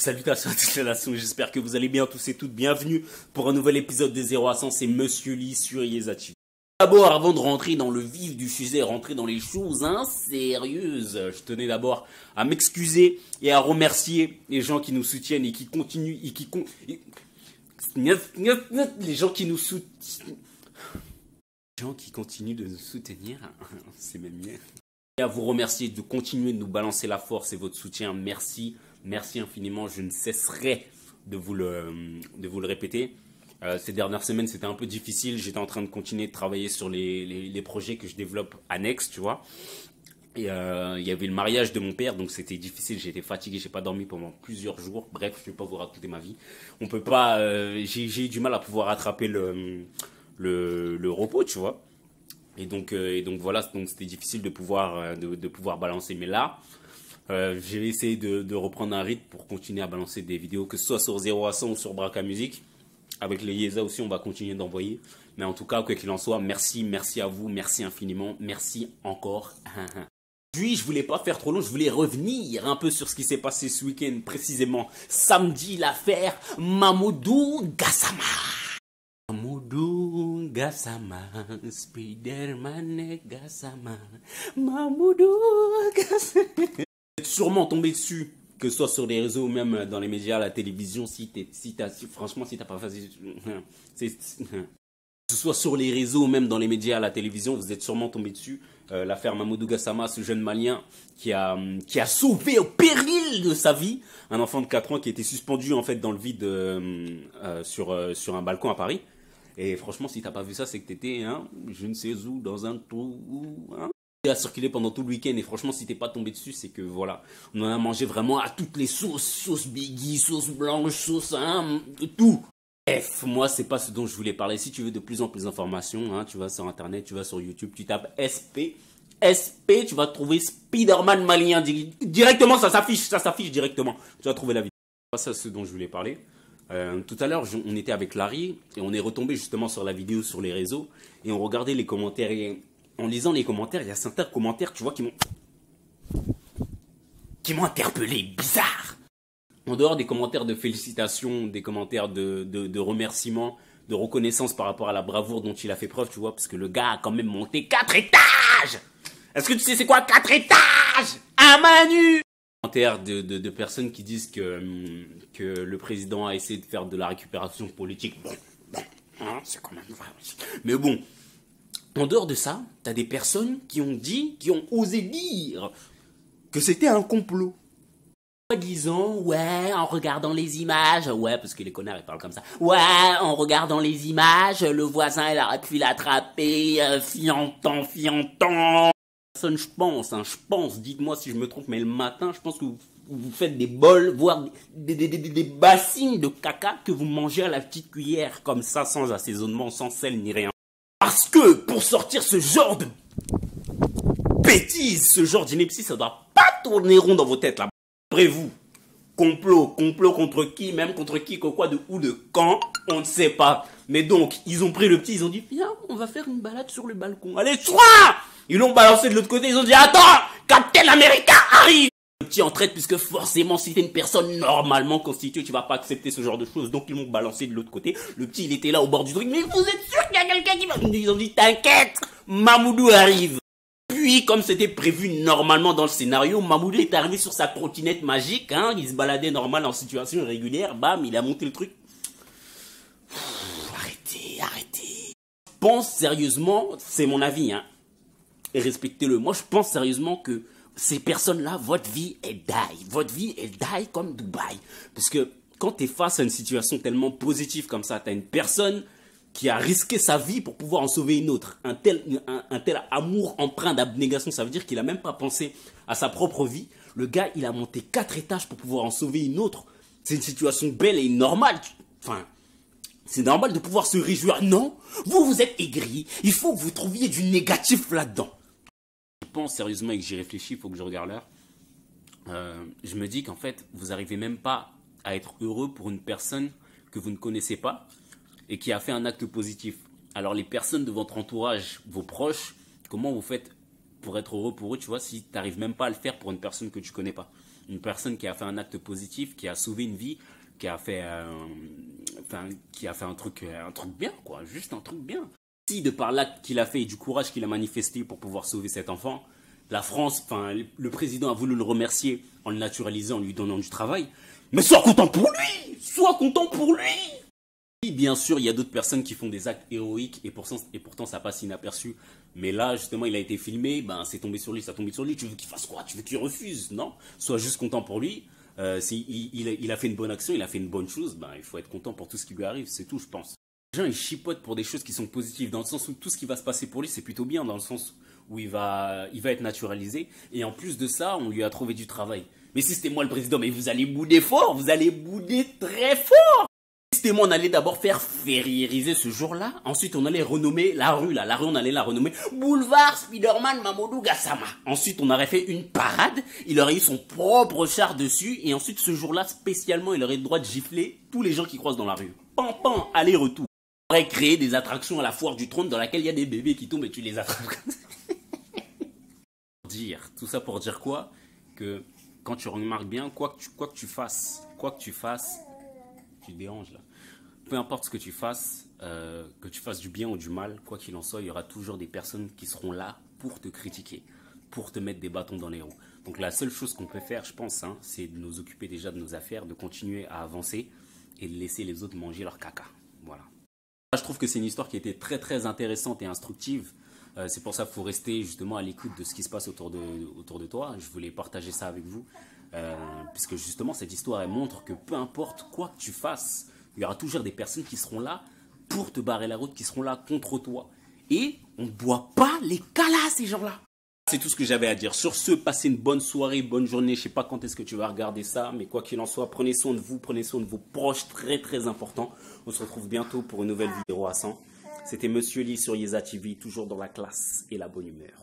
Salutations à toute la nation, j'espère que vous allez bien tous et toutes. Bienvenue pour un nouvel épisode des 0 à 100, c'est Monsieur Lee sur Yezati. D'abord, avant de rentrer dans le vif du sujet, rentrer dans les choses sérieuses, je tenais d'abord à m'excuser et à remercier les gens qui nous soutiennent et qui continuent, les gens qui nous soutiennent. Les gens qui continuent de nous soutenir, c'est même mieux. Et à vous remercier de continuer de nous balancer la force et votre soutien. Merci, merci infiniment. Je ne cesserai de vous le répéter. Ces dernières semaines, c'était un peu difficile. J'étais en train de continuer de travailler sur les projets que je développe annexes, tu vois. Et il y avait le mariage de mon père, donc c'était difficile. J'étais fatigué, j'ai pas dormi pendant plusieurs jours. Bref, je vais pas vous raconter ma vie. On peut pas. J'ai eu du mal à pouvoir rattraper le repos, tu vois. Et donc voilà, donc c'était difficile de pouvoir balancer. Mais là, j'ai essayé de reprendre un rythme pour continuer à balancer des vidéos, que ce soit sur 0 à 100 ou sur Braca Music. Avec les Yeza aussi, on va continuer d'envoyer. Mais en tout cas, quoi qu'il en soit, merci à vous, merci infiniment, merci encore. Aujourd'hui, je voulais pas faire trop long, je voulais revenir un peu sur ce qui s'est passé ce week-end, précisément samedi, l'affaire Mamoudou Gassama. Mamoudou Gassama, Spiderman Gassama, Mamoudou Gassama. Vous êtes sûrement tombé dessus, que ce soit sur les réseaux ou même dans les médias, la télévision, franchement, si t'as pas fait, que ce soit sur les réseaux ou même dans les médias, la télévision, vous êtes sûrement tombé dessus. L'affaire Mamoudou Gassama, ce jeune malien qui a sauvé au péril de sa vie un enfant de 4 ans qui était suspendu en fait dans le vide sur un balcon à Paris. Et franchement, si t'as pas vu ça, c'est que t'étais, je ne sais où, dans un trou, a circulé pendant tout le week-end. Et franchement, si t'es pas tombé dessus, c'est que voilà, on en a mangé vraiment à toutes les sauces, sauce Biggie, sauce blanche, sauce, tout. Bref, moi, c'est pas ce dont je voulais parler. Si tu veux de plus en plus d'informations, tu vas sur Internet, tu vas sur YouTube, tu tapes SP, tu vas trouver Spiderman malien. Directement, ça s'affiche directement. Tu vas trouver la vidéo. C'est pas ça ce dont je voulais parler. Tout à l'heure, on était avec Larry et on est retombé justement sur la vidéo sur les réseaux et on regardait les commentaires. Et en lisant les commentaires, il y a certains commentaires, tu vois, qui m'ont interpellé, bizarre. En dehors des commentaires de félicitations, des commentaires de remerciements, de reconnaissance par rapport à la bravoure dont il a fait preuve, tu vois, parce que le gars a quand même monté 4 étages. Est-ce que tu sais c'est quoi 4 étages à main nue? Commentaires de personnes qui disent que le président a essayé de faire de la récupération politique. Bon, c'est quand même vrai. Mais bon, en dehors de ça, t'as des personnes qui ont osé dire que c'était un complot. Disons, ouais, en regardant les images, ouais, parce que les connards, ils parlent comme ça. Ouais, en regardant les images, le voisin, il aurait pu l'attraper, fiantant. Personne, je pense, dites-moi si je me trompe, mais le matin, je pense que vous faites des bols, voire des bassines de caca que vous mangez à la petite cuillère, comme ça, sans assaisonnement, sans sel ni rien. Parce que, pour sortir ce genre de bêtises, ce genre d'ineptie, ça doit pas tourner rond dans vos têtes, là. Après vous, complot contre qui, même contre qui, quoi, de où, de quand, on ne sait pas. Mais donc, ils ont pris le petit, ils ont dit, viens, on va faire une balade sur le balcon. Allez, soit! Ils l'ont balancé de l'autre côté, ils ont dit, attends, Captain America arrive! Le petit en traite, puisque forcément, si t'es une personne normalement constituée, tu vas pas accepter ce genre de choses. Donc, ils m'ont balancé de l'autre côté. Le petit, il était là au bord du truc, mais vous êtes sûr qu'il y a quelqu'un qui va... Ils ont dit, t'inquiète, Mamoudou arrive. Puis, comme c'était prévu normalement dans le scénario, Mamoudou est arrivé sur sa trottinette magique, il se baladait normal en situation irrégulière, bam, il a monté le truc. Arrêtez. Je pense sérieusement, c'est mon avis, et respectez-le. Moi, je pense sérieusement que ces personnes-là, votre vie, elle die comme Dubaï. Parce que quand t'es face à une situation tellement positive comme ça, t'as une personne qui a risqué sa vie pour pouvoir en sauver une autre. Un tel amour empreint d'abnégation, ça veut dire qu'il a même pas pensé à sa propre vie. Le gars, il a monté 4 étages pour pouvoir en sauver une autre. C'est une situation belle et normale. Enfin, c'est normal de pouvoir se réjouir. Non, vous êtes aigri. Il faut que vous trouviez du négatif là-dedans. Je pense sérieusement et que j'y réfléchis, il faut que je regarde l'heure. Je me dis qu'en fait, vous n'arrivez même pas à être heureux pour une personne que vous ne connaissez pas et qui a fait un acte positif. Alors les personnes de votre entourage, vos proches, comment vous faites pour être heureux pour eux, tu vois, si tu n'arrives même pas à le faire pour une personne que tu connais pas? Une personne qui a fait un acte positif, qui a sauvé une vie, qui a fait, qui a fait un truc bien, quoi. Juste un truc bien. Si de par l'acte qu'il a fait et du courage qu'il a manifesté pour pouvoir sauver cet enfant, la France, le président a voulu le remercier en le naturalisant, en lui donnant du travail. Mais sois content pour lui! Sois content pour lui! Oui, bien sûr, il y a d'autres personnes qui font des actes héroïques et pourtant ça passe inaperçu. Mais là, justement, il a été filmé, ben c'est tombé sur lui, ça tombé sur lui. Tu veux qu'il fasse quoi? Tu veux qu'il refuse? Non? Sois juste content pour lui. Il a fait une bonne action, il a fait une bonne chose, ben il faut être content pour tout ce qui lui arrive, c'est tout, je pense. Les gens, ils chipotent pour des choses qui sont positives, dans le sens où tout ce qui va se passer pour lui, c'est plutôt bien, dans le sens où il va être naturalisé. Et en plus de ça, on lui a trouvé du travail. Mais si c'était moi le président, mais vous allez bouder fort, vous allez bouder très fort. Si c'était moi, on allait d'abord faire fériériser ce jour-là. Ensuite, on allait renommer la rue, là. La rue, on allait la renommer Boulevard Spider-Man Mamadou Gassama. Ensuite, on aurait fait une parade. Il aurait eu son propre char dessus. Et ensuite, ce jour-là, spécialement, il aurait le droit de gifler tous les gens qui croisent dans la rue. Pan, pan, aller-retour. On aurait créé des attractions à la foire du trône dans laquelle il y a des bébés qui tombent et tu les attrapes. Tout ça pour dire quoi? Que quand tu remarques bien, quoi que tu fasses, tu te déranges là. Peu importe ce que tu fasses du bien ou du mal, quoi qu'il en soit, il y aura toujours des personnes qui seront là pour te critiquer, pour te mettre des bâtons dans les roues. Donc la seule chose qu'on peut faire, je pense, c'est de nous occuper déjà de nos affaires, de continuer à avancer et de laisser les autres manger leur caca. Voilà. Je trouve que c'est une histoire qui était très très intéressante et instructive. C'est pour ça qu'il faut rester justement à l'écoute de ce qui se passe autour de toi. Je voulais partager ça avec vous. Puisque justement cette histoire elle montre que peu importe quoi que tu fasses, il y aura toujours des personnes qui seront là pour te barrer la route, qui seront là contre toi. Et on ne doit pas les calas ces gens-là. C'est tout ce que j'avais à dire. Sur ce, passez une bonne soirée, bonne journée. Je ne sais pas quand est-ce que tu vas regarder ça, mais quoi qu'il en soit, prenez soin de vous, prenez soin de vos proches, très très important. On se retrouve bientôt pour une nouvelle vidéo à 100. C'était Monsieur Lee sur Yeza TV, toujours dans la classe et la bonne humeur.